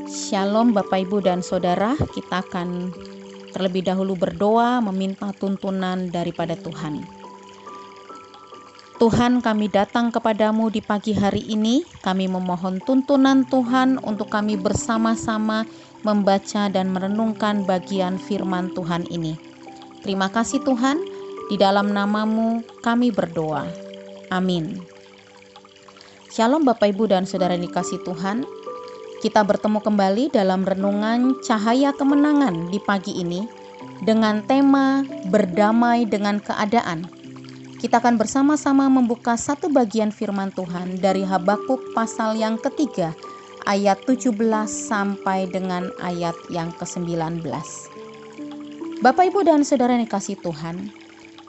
Shalom Bapak Ibu dan Saudara, kita akan terlebih dahulu berdoa meminta tuntunan daripada Tuhan. Tuhan, kami datang kepadamu di pagi hari ini, kami memohon tuntunan Tuhan untuk kami bersama-sama membaca dan merenungkan bagian firman Tuhan ini. Terima kasih Tuhan, di dalam namamu kami berdoa. Amin. Shalom Bapak Ibu dan Saudara yang dikasihi Tuhan. Kita bertemu kembali dalam renungan Cahaya Kemenangan di pagi ini dengan tema berdamai dengan keadaan. Kita akan bersama-sama membuka satu bagian firman Tuhan dari Habakuk pasal yang ketiga, ayat 17 sampai dengan ayat yang ke-19. Bapak Ibu dan Saudara yang dikasihi Tuhan,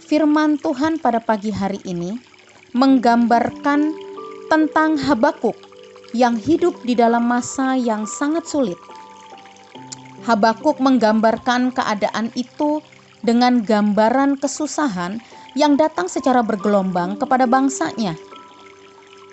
firman Tuhan pada pagi hari ini menggambarkan tentang Habakuk yang hidup di dalam masa yang sangat sulit. Habakuk menggambarkan keadaan itu dengan gambaran kesusahan yang datang secara bergelombang kepada bangsanya.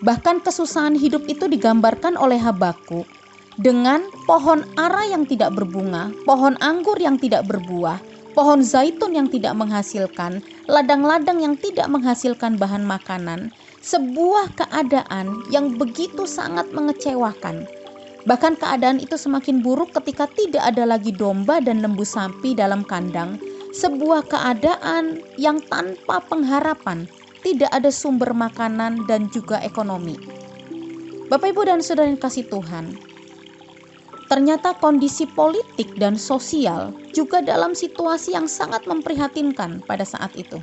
Bahkan kesusahan hidup itu digambarkan oleh Habakuk dengan pohon ara yang tidak berbunga, pohon anggur yang tidak berbuah, pohon zaitun yang tidak menghasilkan, ladang-ladang yang tidak menghasilkan bahan makanan. Sebuah keadaan yang begitu sangat mengecewakan. Bahkan keadaan itu semakin buruk ketika tidak ada lagi domba dan lembu sapi dalam kandang. Sebuah keadaan yang tanpa pengharapan, tidak ada sumber makanan dan juga ekonomi. Bapak Ibu dan Saudara yang kasih Tuhan, ternyata kondisi politik dan sosial juga dalam situasi yang sangat memprihatinkan pada saat itu.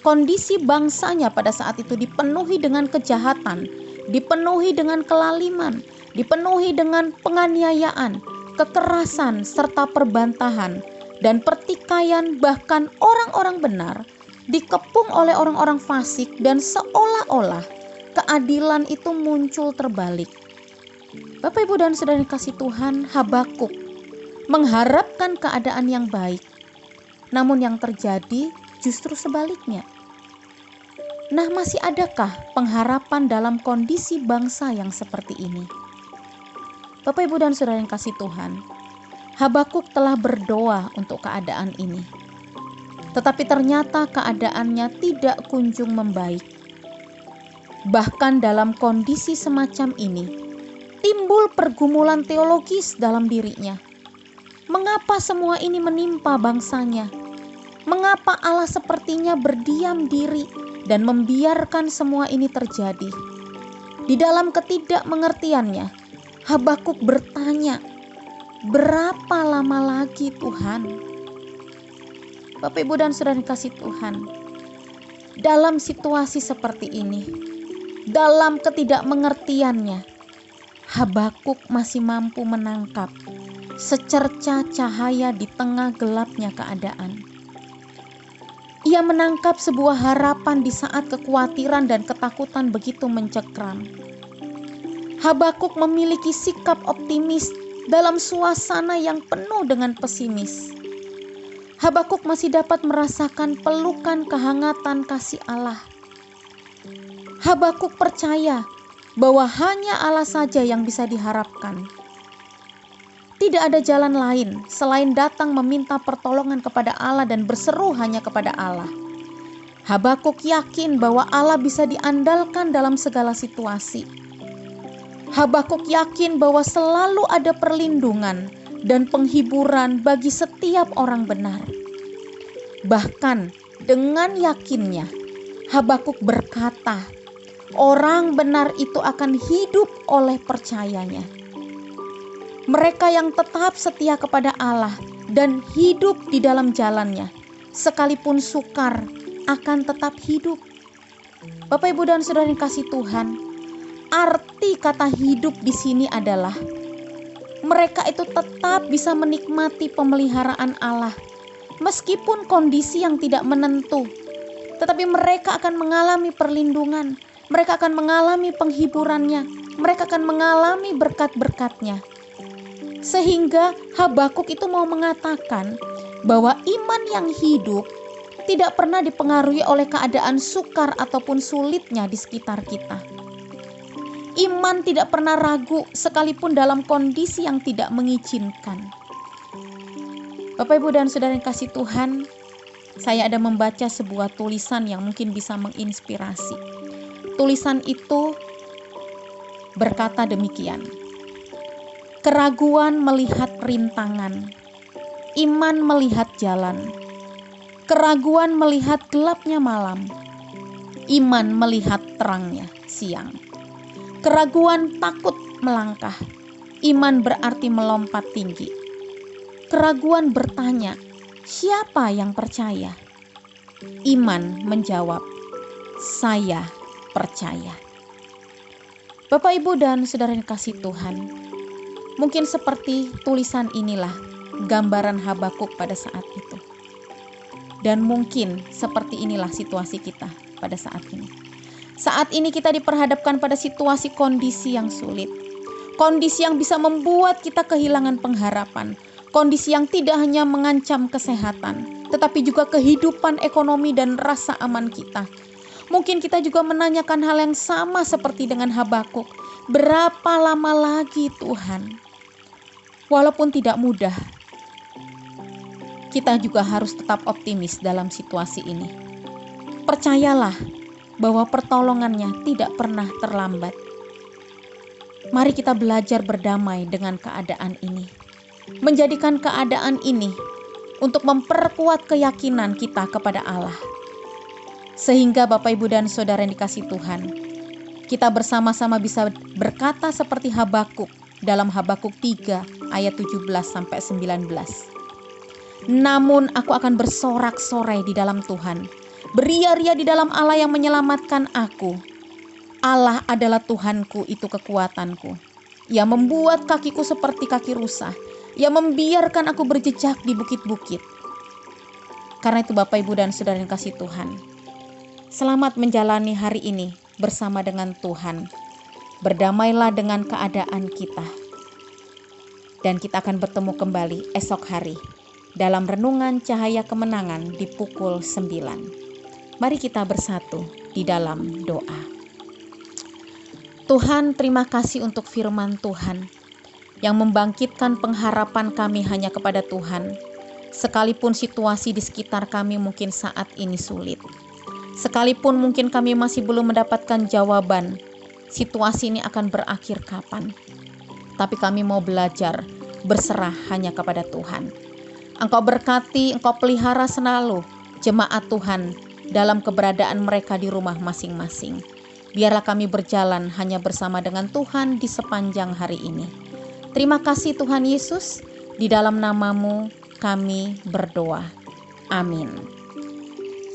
Kondisi bangsanya pada saat itu dipenuhi dengan kejahatan, dipenuhi dengan kelaliman, dipenuhi dengan penganiayaan, kekerasan, serta perbantahan, dan pertikaian. Bahkan orang-orang benar dikepung oleh orang-orang fasik, dan seolah-olah keadilan itu muncul terbalik. Bapak Ibu dan Saudara yang kasih Tuhan, Habakuk mengharapkan keadaan yang baik, namun yang terjadi justru sebaliknya. Nah, masih adakah pengharapan dalam kondisi bangsa yang seperti ini? Bapak Ibu dan Saudara yang kasih Tuhan, Habakuk telah berdoa untuk keadaan ini. Tetapi ternyata keadaannya tidak kunjung membaik. Bahkan dalam kondisi semacam ini, timbul pergumulan teologis dalam dirinya. Mengapa semua ini menimpa bangsanya? Mengapa Allah sepertinya berdiam diri dan membiarkan semua ini terjadi? Di dalam ketidakmengertiannya, Habakuk bertanya, berapa lama lagi Tuhan? Bapak Ibu dan Saudara kasih Tuhan, dalam situasi seperti ini, dalam ketidakmengertiannya, Habakuk masih mampu menangkap secerca cahaya di tengah gelapnya keadaan. Ia menangkap sebuah harapan di saat kekhawatiran dan ketakutan begitu mencekram. Habakuk memiliki sikap optimis dalam suasana yang penuh dengan pesimis. Habakuk masih dapat merasakan pelukan kehangatan kasih Allah. Habakuk percaya bahwa hanya Allah saja yang bisa diharapkan. Tidak ada jalan lain selain datang meminta pertolongan kepada Allah dan berseru hanya kepada Allah. Habakuk yakin bahwa Allah bisa diandalkan dalam segala situasi. Habakuk yakin bahwa selalu ada perlindungan dan penghiburan bagi setiap orang benar. Bahkan dengan yakinnya, Habakuk berkata, orang benar itu akan hidup oleh percayanya. Mereka yang tetap setia kepada Allah dan hidup di dalam jalannya, sekalipun sukar, akan tetap hidup. Bapak Ibu dan Saudara yang kasih Tuhan, arti kata hidup di sini adalah mereka itu tetap bisa menikmati pemeliharaan Allah, meskipun kondisi yang tidak menentu. Tetapi mereka akan mengalami perlindungan, mereka akan mengalami penghiburannya, mereka akan mengalami berkat-berkatnya. Sehingga Habakuk itu mau mengatakan bahwa iman yang hidup tidak pernah dipengaruhi oleh keadaan sukar ataupun sulitnya di sekitar kita. Iman tidak pernah ragu sekalipun dalam kondisi yang tidak mengizinkan. Bapak, Ibu, dan Saudara yang kasih Tuhan, saya ada membaca sebuah tulisan yang mungkin bisa menginspirasi. Tulisan itu berkata demikian: keraguan melihat rintangan, iman melihat jalan. Keraguan melihat gelapnya malam, iman melihat terangnya siang. Keraguan takut melangkah, iman berarti melompat tinggi. Keraguan bertanya, siapa yang percaya? Iman menjawab, saya percaya. Bapak, Ibu, dan Saudara yang kasih Tuhan, mungkin seperti tulisan inilah gambaran Habakuk pada saat itu. Dan mungkin seperti inilah situasi kita pada saat ini. Saat ini kita diperhadapkan pada situasi kondisi yang sulit. Kondisi yang bisa membuat kita kehilangan pengharapan. Kondisi yang tidak hanya mengancam kesehatan, tetapi juga kehidupan ekonomi dan rasa aman kita. Mungkin kita juga menanyakan hal yang sama seperti dengan Habakuk. Berapa lama lagi Tuhan? Walaupun tidak mudah, kita juga harus tetap optimis dalam situasi ini. Percayalah bahwa pertolongannya tidak pernah terlambat. Mari kita belajar berdamai dengan keadaan ini. Menjadikan keadaan ini untuk memperkuat keyakinan kita kepada Allah. Sehingga Bapak, Ibu, dan Saudara yang dikasih Tuhan, kita bersama-sama bisa berkata seperti Habakuk dalam Habakuk 3 ayat 17-19. Namun aku akan bersorak-sorai di dalam Tuhan, beria-ria di dalam Allah yang menyelamatkan aku. Allah adalah Tuhanku, itu kekuatanku. Ia membuat kakiku seperti kaki rusa. Ia membiarkan aku berjejak di bukit-bukit. Karena itu Bapak, Ibu, dan Saudara yang kasih Tuhan, selamat menjalani hari ini bersama dengan Tuhan. Berdamailah dengan keadaan kita. Dan kita akan bertemu kembali esok hari dalam renungan cahaya kemenangan di pukul 9. Mari kita bersatu di dalam doa. Tuhan, terima kasih untuk firman Tuhan yang membangkitkan pengharapan kami hanya kepada Tuhan. Sekalipun situasi di sekitar kami mungkin saat ini sulit. Sekalipun mungkin kami masih belum mendapatkan jawaban, situasi ini akan berakhir kapan. Tapi kami mau belajar berserah hanya kepada Tuhan. Engkau berkati, Engkau pelihara selalu jemaat Tuhan dalam keberadaan mereka di rumah masing-masing. Biarlah kami berjalan hanya bersama dengan Tuhan di sepanjang hari ini. Terima kasih Tuhan Yesus, di dalam nama-Mu kami berdoa. Amin.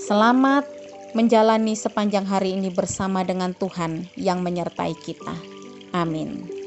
Selamat menjalani sepanjang hari ini bersama dengan Tuhan yang menyertai kita. Amin.